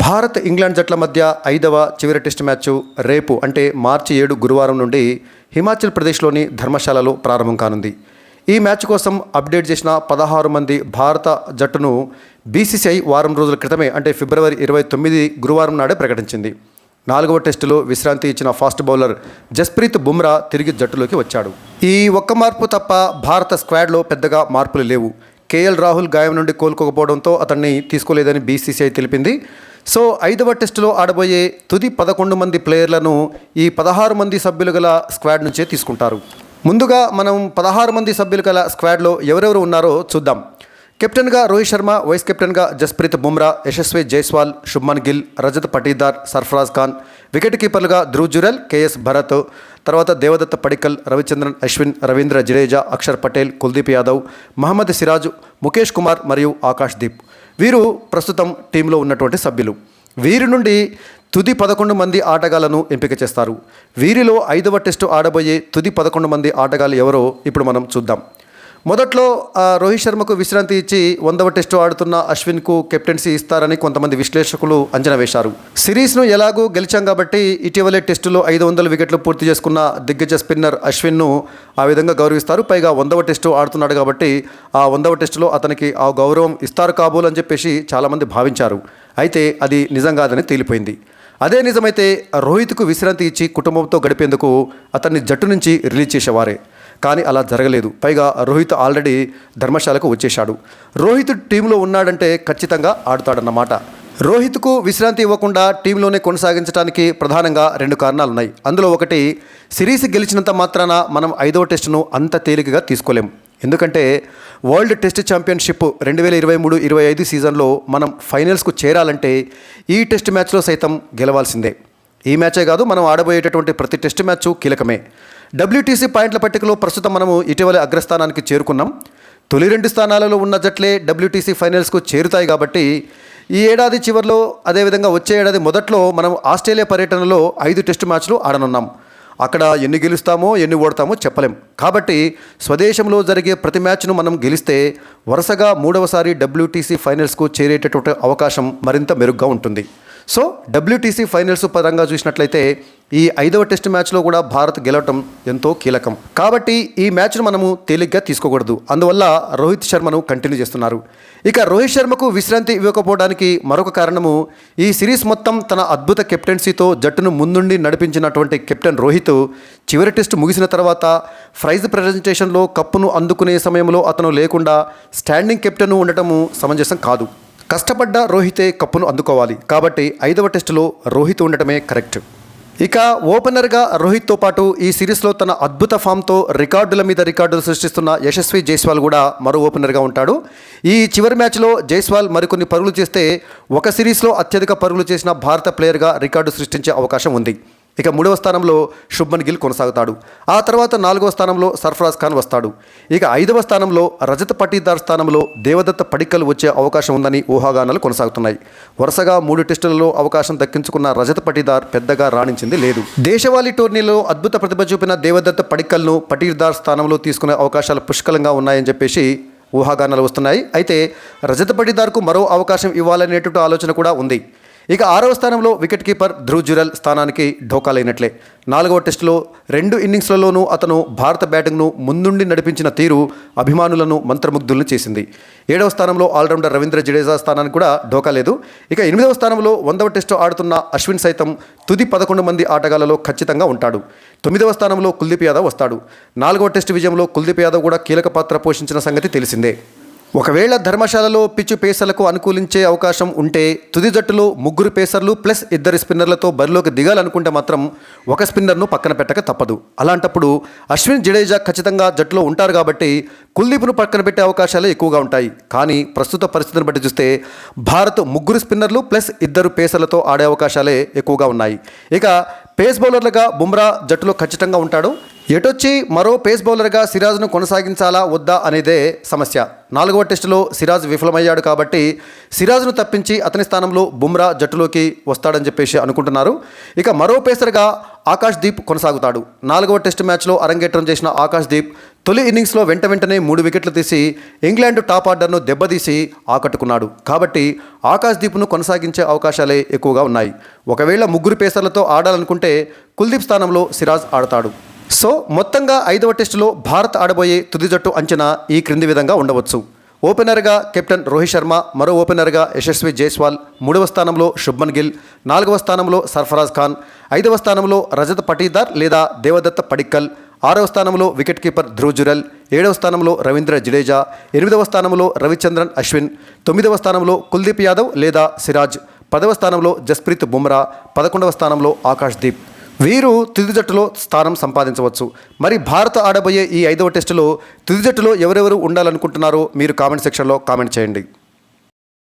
Bharat England జట్ల మధ్య 5వ చివరి టెస్ట్ మ్యాచ్ రేపు అంటే మార్చి 7 గురువారం నుండి హిమాచల్ ప్రదేశ్లోని ధర్మశాలలో ప్రారంభం కానుంది. ఈ మ్యాచ్ కోసం అప్డేట్ చేసిన 16 మంది భారత జట్టును బీసీసీఐ వారం రోజుల క్రితమే అంటే ఫిబ్రవరి 29 గురువారం నాడే ప్రకటించింది. 4వ టెస్టులో విశ్రాంతి ఇచ్చిన ఫాస్ట్ బౌలర్ జస్ప్రీత్ బుమ్రా తిరిగి జట్టులోకి వచ్చాడు. ఈ ఒక్క మార్పు తప్ప భారత స్క్వాడ్లో పెద్దగా మార్పులు లేవు. కేఎల్ రాహుల్ గాయం నుండి కోలుకోకపోవడంతో అతన్ని తీసుకోలేదని బీసీసీఐ తెలిపింది. సో 5వ టెస్టులో ఆడబోయే తుది 11 మంది ప్లేయర్లను ఈ 16 మంది సభ్యులు గల స్క్వాడ్ నుంచే తీసుకుంటారు. ముందుగా మనం 16 మంది సభ్యులు గల స్క్వాడ్లో ఎవరెవరు ఉన్నారో చూద్దాం. కెప్టెన్గా రోహిత్ శర్మ, వైస్ కెప్టెన్గా జస్ప్రీత్ బుమ్రా, యశస్వి జైస్వాల్, శుభ్మన్ గిల్, రజత్ పటీదార్, సర్ఫరాజ్ ఖాన్, వికెట్ కీపర్లుగా ధ్రువ్ జురెల్, కేఎస్ భరత్, తర్వాత దేవదత్త పడిక్కల్, రవిచంద్రన్ అశ్విన్, రవీంద్ర జడేజా, అక్షర్ పటేల్, కుల్దీప్ యాదవ్, మహమ్మద్ సిరాజ్, ముఖేష్ కుమార్ మరియు ఆకాష్ దీప్. వీరు ప్రస్తుతం టీంలో ఉన్నటువంటి సభ్యులు. వీరి నుండి తుది 11 మంది ఆటగాళ్లను ఎంపిక చేస్తారు. వీరిలో 5వ టెస్టు ఆడబోయే తుది 11 మంది ఆటగాళ్ళు ఎవరో ఇప్పుడు మనం చూద్దాం. మొదట్లో రోహిత్ శర్మకు విశ్రాంతి ఇచ్చి 100వ టెస్టు ఆడుతున్న అశ్విన్కు కెప్టెన్సీ ఇస్తారని కొంతమంది విశ్లేషకులు అంచనా వేశారు. సిరీస్ను ఎలాగూ గెలిచాం కాబట్టి ఇటీవలే టెస్టులో 500 వికెట్లు పూర్తి చేసుకున్న దిగ్గజ స్పిన్నర్ అశ్విన్ను ఆ విధంగా గౌరవిస్తారు. పైగా 100వ టెస్టు ఆడుతున్నాడు కాబట్టి ఆ 100వ టెస్టులో అతనికి ఆ గౌరవం ఇస్తారు కాబోలు అని చెప్పేసి చాలామంది భావించారు. అయితే అది నిజం కాదని తేలిపోయింది. అదే నిజమైతే రోహిత్కు విశ్రాంతి ఇచ్చి కుటుంబంతో గడిపేందుకు అతన్ని జట్టు నుంచి రిలీజ్ చేసేవారే. కానీ అలా జరగలేదు. పైగా రోహిత్ ఆల్రెడీ ధర్మశాలకు వచ్చేశాడు. రోహిత్ టీంలో ఉన్నాడంటే ఖచ్చితంగా ఆడుతాడన్నమాట. రోహిత్కు విశ్రాంతి ఇవ్వకుండా టీంలోనే కొనసాగించడానికి ప్రధానంగా 2 కారణాలున్నాయి. అందులో ఒకటి, సిరీస్ గెలిచినంత మాత్రాన మనం 5వ టెస్టును అంత తేలికగా తీసుకోలేం. ఎందుకంటే వరల్డ్ టెస్ట్ ఛాంపియన్షిప్ 2023-25 సీజన్లో మనం ఫైనల్స్కు చేరాలంటే ఈ టెస్ట్ మ్యాచ్లో సైతం గెలవాల్సిందే. ఈ మ్యాచే కాదు, మనం ఆడబోయేటటువంటి ప్రతి టెస్ట్ మ్యాచ్ కీలకమే. WTC పాయింట్ల పట్టికలో ప్రస్తుతం మనము ఇటీవలే అగ్రస్థానానికి చేరుకున్నాం. తొలి 2 స్థానాలలో ఉన్న జట్లే WTC ఫైనల్స్కు చేరుతాయి కాబట్టి ఈ ఏడాది చివరిలో అదేవిధంగా వచ్చే ఏడాది మొదట్లో మనం ఆస్ట్రేలియా పర్యటనలో 5 టెస్ట్ మ్యాచ్లు ఆడనున్నాం. అక్కడ ఎన్ని గెలుస్తామో ఎన్ని ఓడతామో చెప్పలేం. కాబట్టి స్వదేశంలో జరిగే ప్రతి మ్యాచ్ను మనం గెలిస్తే వరుసగా 3వసారి WTC ఫైనల్స్కు చేరేటటువంటి అవకాశం మరింత మెరుగ్గా ఉంటుంది. సో WTC ఫైనల్స్ పరంగా చూసినట్లయితే ఈ 5వ టెస్ట్ మ్యాచ్లో కూడా భారత్ గెలవటం ఎంతో కీలకం. కాబట్టి ఈ మ్యాచ్ను మనము తేలిగ్గా తీసుకోకూడదు. అందువల్ల రోహిత్ శర్మను కంటిన్యూ చేస్తున్నారు. ఇక రోహిత్ శర్మకు విశ్రాంతి ఇవ్వకపోవడానికి మరొక కారణము, ఈ సిరీస్ మొత్తం తన అద్భుత కెప్టెన్సీతో జట్టును ముందుండి నడిపించినటువంటి కెప్టెన్ రోహిత్ చివరి టెస్ట్ ముగిసిన తర్వాత ప్రైజ్ ప్రజెంటేషన్లో కప్పును అందుకునే సమయంలో అతను లేకుండా స్టాండింగ్ కెప్టెన్ ఉండటము సమంజసం కాదు. కష్టపడ్డ రోహితే కప్పును అందుకోవాలి. కాబట్టి 5వ టెస్టులో రోహిత్ ఉండటమే కరెక్ట్. ఇక ఓపెనర్గా రోహిత్తో పాటు ఈ సిరీస్లో తన అద్భుత ఫామ్తో రికార్డుల మీద రికార్డులు సృష్టిస్తున్న యశస్వి జైస్వాల్ కూడా మరో ఓపెనర్గా ఉంటాడు. ఈ చివరి మ్యాచ్లో జైస్వాల్ మరికొన్ని పరుగులు చేస్తే ఒక సిరీస్లో అత్యధిక పరుగులు చేసిన భారత ప్లేయర్గా రికార్డు సృష్టించే అవకాశం ఉంది. ఇక 3వ స్థానంలో శుభ్మన్ గిల్ కొనసాగుతాడు. ఆ తర్వాత 4వ స్థానంలో సర్ఫరాజ్ ఖాన్ వస్తాడు. ఇక 5వ స్థానంలో రజత్ పటీదార్ స్థానంలో దేవదత్త పడిక్కల్ వచ్చే అవకాశం ఉందని ఊహాగానాలు కొనసాగుతున్నాయి. వరుసగా 3 టెస్టులలో అవకాశం దక్కించుకున్న రజత్ పటీదార్ పెద్దగా రాణించింది లేదు. దేశవాళీ టోర్నీలో అద్భుత ప్రతిభ చూపిన దేవదత్త పడిక్కల్ను పటీదార్ స్థానంలో తీసుకునే అవకాశాలు పుష్కలంగా ఉన్నాయని చెప్పేసి ఊహాగానాలు వస్తున్నాయి. అయితే రజత్ పటీదార్కు మరో అవకాశం ఇవ్వాలనేటువంటి ఆలోచన కూడా ఉంది. ఇక 6వ స్థానంలో వికెట్ కీపర్ ధ్రువ్ జురెల్ స్థానానికి ఢోకాలైనట్లే. 4వ టెస్టులో 2 ఇన్నింగ్స్లలోనూ అతను భారత బ్యాటింగ్ను ముందుండి నడిపించిన తీరు అభిమానులను మంత్రముగ్ధులను చేసింది. 7వ స్థానంలో ఆల్రౌండర్ రవీంద్ర జడేజా స్థానానికి కూడా ఢోకా లేదు. ఇక 8వ స్థానంలో 100వ టెస్టు ఆడుతున్న అశ్విన్ సైతం తుది 11 మంది ఆటగాళ్లలో ఖచ్చితంగా ఉంటాడు. 9వ స్థానంలో కుల్దీప్ యాదవ్ వస్తాడు. 4వ టెస్టు విజయంలో కుల్దీప్ యాదవ్ కూడా కీలక పాత్ర పోషించిన సంగతి తెలిసిందే. ఒకవేళ ధర్మశాలలో పిచ్చు పేసర్లకు అనుకూలించే అవకాశం ఉంటే తుది జట్టులో 3 పేసర్లు ప్లస్ 2 స్పిన్నర్లతో బరిలోకి దిగాలనుకుంటే మాత్రం ఒక స్పిన్నర్ను పక్కన పెట్టక తప్పదు. అలాంటప్పుడు అశ్విన్, జడేజా ఖచ్చితంగా జట్టులో ఉంటారు కాబట్టి కుల్దీప్ను పక్కన పెట్టే అవకాశాలే ఎక్కువగా ఉంటాయి. కానీ ప్రస్తుత పరిస్థితిని బట్టి చూస్తే భారత్ 3 స్పిన్నర్లు ప్లస్ 2 పేసర్లతో ఆడే అవకాశాలే ఎక్కువగా ఉన్నాయి. ఇక పేస్ బౌలర్లుగా బుమ్రా జట్టులో ఖచ్చితంగా ఉంటాడు. ఎటొచ్చి మరో పేస్ బౌలర్గా సిరాజ్ను కొనసాగించాలా వద్దా అనేదే సమస్య. 4వ టెస్టులో సిరాజ్ విఫలమయ్యాడు కాబట్టి సిరాజ్ను తప్పించి అతని స్థానంలో బుమ్రా జట్టులోకి వస్తాడని చెప్పేసి అనుకుంటున్నారు. ఇక మరో పేసర్గా ఆకాష్ దీప్ కొనసాగుతాడు. 4వ టెస్ట్ మ్యాచ్లో అరంగేట్రం చేసిన ఆకాష్ దీప్ తొలి ఇన్నింగ్స్లో వెంటనే 3 వికెట్లు తీసి ఇంగ్లాండ్ టాప్ ఆర్డర్ను దెబ్బతీసి ఆకట్టుకున్నాడు. కాబట్టి ఆకాశ్దీప్ను కొనసాగించే అవకాశాలే ఎక్కువగా ఉన్నాయి. ఒకవేళ 3 పేసర్లతో ఆడాలనుకుంటే కుల్దీప్ స్థానంలో సిరాజ్ ఆడతాడు. సో మొత్తంగా 5వ టెస్టులో భారత్ ఆడబోయే తుది జట్టు అంచనా ఈ క్రింది విధంగా ఉండవచ్చు. ఓపెనర్గా కెప్టెన్ రోహిత్ శర్మ, మరో ఓపెనర్గా యశస్వి జైస్వాల్, 3వ స్థానంలో శుభ్మన్ గిల్, 4వ స్థానంలో సర్ఫరాజ్ ఖాన్, 5వ స్థానంలో రజత్ పటీదార్ లేదా దేవదత్త పడిక్కల్, 6వ స్థానంలో వికెట్ కీపర్ ధ్రువ్ జురెల్, 7వ స్థానంలో రవీంద్ర జడేజా, 8వ స్థానంలో రవిచంద్రన్ అశ్విన్, 9వ స్థానంలో కుల్దీప్ యాదవ్ లేదా సిరాజ్, 10వ స్థానంలో జస్ప్రీత్ బుమ్రా, 11వ స్థానంలో ఆకాశ్దీప్. వీరు తుది జట్టులో స్థానం సంపాదించవచ్చు. మరి భారత్ ఆడబోయే ఈ 5వ టెస్టులో తుది జట్టులో ఎవరెవరు ఉండాలనుకుంటున్నారో మీరు కామెంట్ సెక్షన్లో కామెంట్ చేయండి.